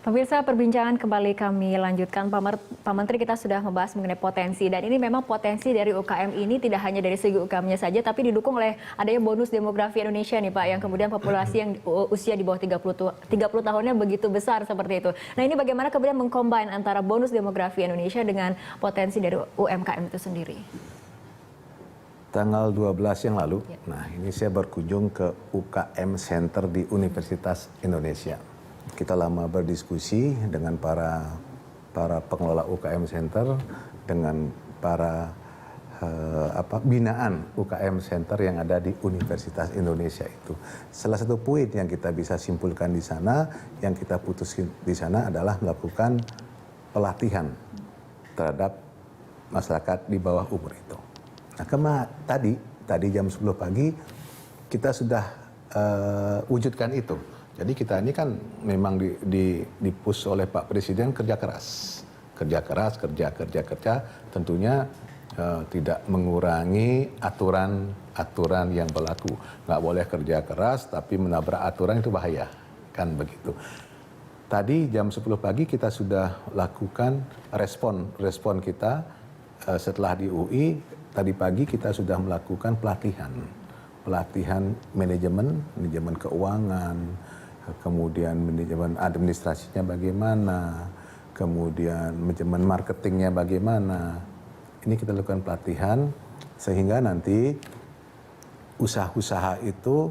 Pemirsa, perbincangan kembali kami lanjutkan. Pak Menteri, kita sudah membahas mengenai potensi, dan ini memang potensi dari UKM ini tidak hanya dari segi UKM-nya saja, tapi didukung oleh adanya bonus demografi Indonesia nih Pak, yang kemudian populasi yang usia di bawah 30 tahunnya begitu besar seperti itu. Nah, ini bagaimana kemudian mengcombine antara bonus demografi Indonesia dengan potensi dari UMKM itu sendiri? Tanggal 12 yang lalu, nah ini saya berkunjung ke UKM Center di Universitas Indonesia. Kita lama berdiskusi dengan para pengelola UKM Center, dengan para binaan UKM Center yang ada di Universitas Indonesia itu. Salah satu poin yang kita bisa simpulkan di sana, yang kita putuskan di sana adalah melakukan pelatihan terhadap masyarakat di bawah umur itu. Nah, tadi jam 10 pagi kita sudah wujudkan itu. Jadi kita ini kan memang di-push oleh Pak Presiden kerja keras, tentunya tidak mengurangi aturan yang berlaku. Nggak boleh kerja keras tapi menabrak aturan, itu bahaya, kan begitu. Tadi jam 10 pagi kita sudah lakukan respon kita setelah di UI. Tadi pagi kita sudah melakukan pelatihan manajemen keuangan, kemudian manajemen administrasinya bagaimana, kemudian manajemen marketingnya bagaimana. Ini kita lakukan pelatihan sehingga nanti usaha-usaha itu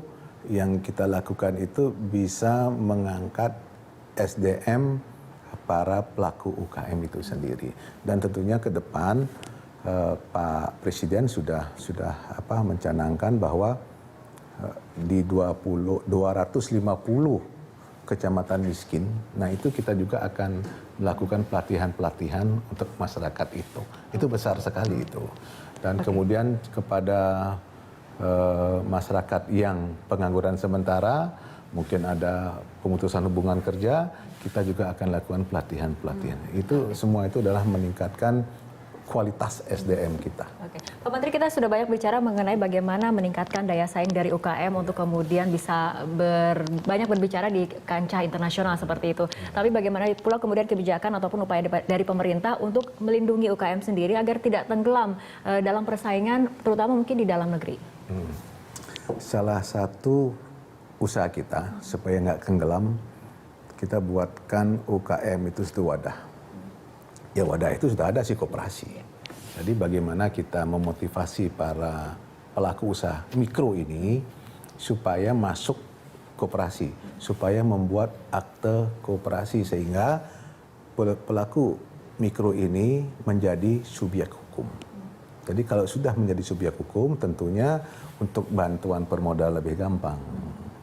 yang kita lakukan itu bisa mengangkat SDM para pelaku UKM itu sendiri. Dan tentunya ke depan Pak Presiden sudah mencanangkan bahwa di 250 kecamatan miskin, nah itu kita juga akan melakukan pelatihan untuk masyarakat itu. Itu besar sekali itu. Dan kemudian kepada masyarakat yang pengangguran sementara, mungkin ada pemutusan hubungan kerja, kita juga akan lakukan pelatihan. Itu semua itu adalah meningkatkan kualitas SDM kita. Oke. Pak Menteri, kita sudah banyak bicara mengenai bagaimana meningkatkan daya saing dari UKM untuk kemudian bisa banyak berbicara di kancah internasional seperti itu. Tapi bagaimana pula kemudian kebijakan ataupun upaya dari pemerintah untuk melindungi UKM sendiri agar tidak tenggelam dalam persaingan, terutama mungkin di dalam negeri? Salah satu usaha kita supaya nggak tenggelam, kita buatkan UKM itu satu wadah. Ya, wadah itu sudah ada sih, koperasi. Jadi bagaimana kita memotivasi para pelaku usaha mikro ini supaya masuk koperasi, supaya membuat akte koperasi sehingga pelaku mikro ini menjadi subjek hukum. Jadi kalau sudah menjadi subjek hukum, tentunya untuk bantuan permodal lebih gampang.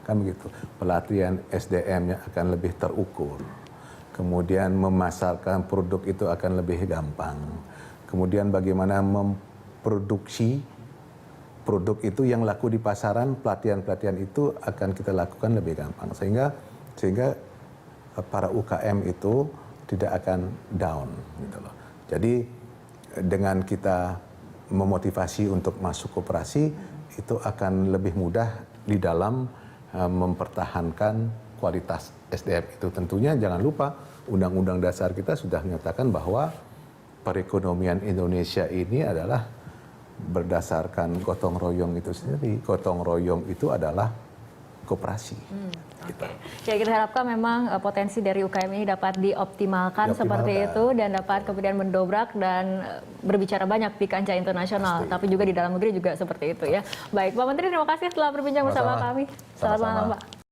Kan begitu. Pelatihan SDM-nya akan lebih terukur. Kemudian memasarkan produk itu akan lebih gampang. Kemudian bagaimana memproduksi produk itu yang laku di pasaran, pelatihan itu akan kita lakukan lebih gampang. Sehingga para UKM itu tidak akan down. Gitu loh. Jadi dengan kita memotivasi untuk masuk koperasi, itu akan lebih mudah di dalam mempertahankan kualitas SDM itu. Tentunya jangan lupa Undang-Undang Dasar kita sudah menyatakan bahwa perekonomian Indonesia ini adalah berdasarkan gotong royong itu sendiri. Gotong royong itu adalah koperasi. Oke. Jadi kita harapkan memang potensi dari UKM ini dapat dioptimalkan seperti itu dan dapat kemudian mendobrak dan berbicara banyak di kancah internasional, tapi juga di dalam negeri juga seperti itu ya. Baik, Pak Menteri, terima kasih telah berbincang bersama kami. Selamat malam, Pak.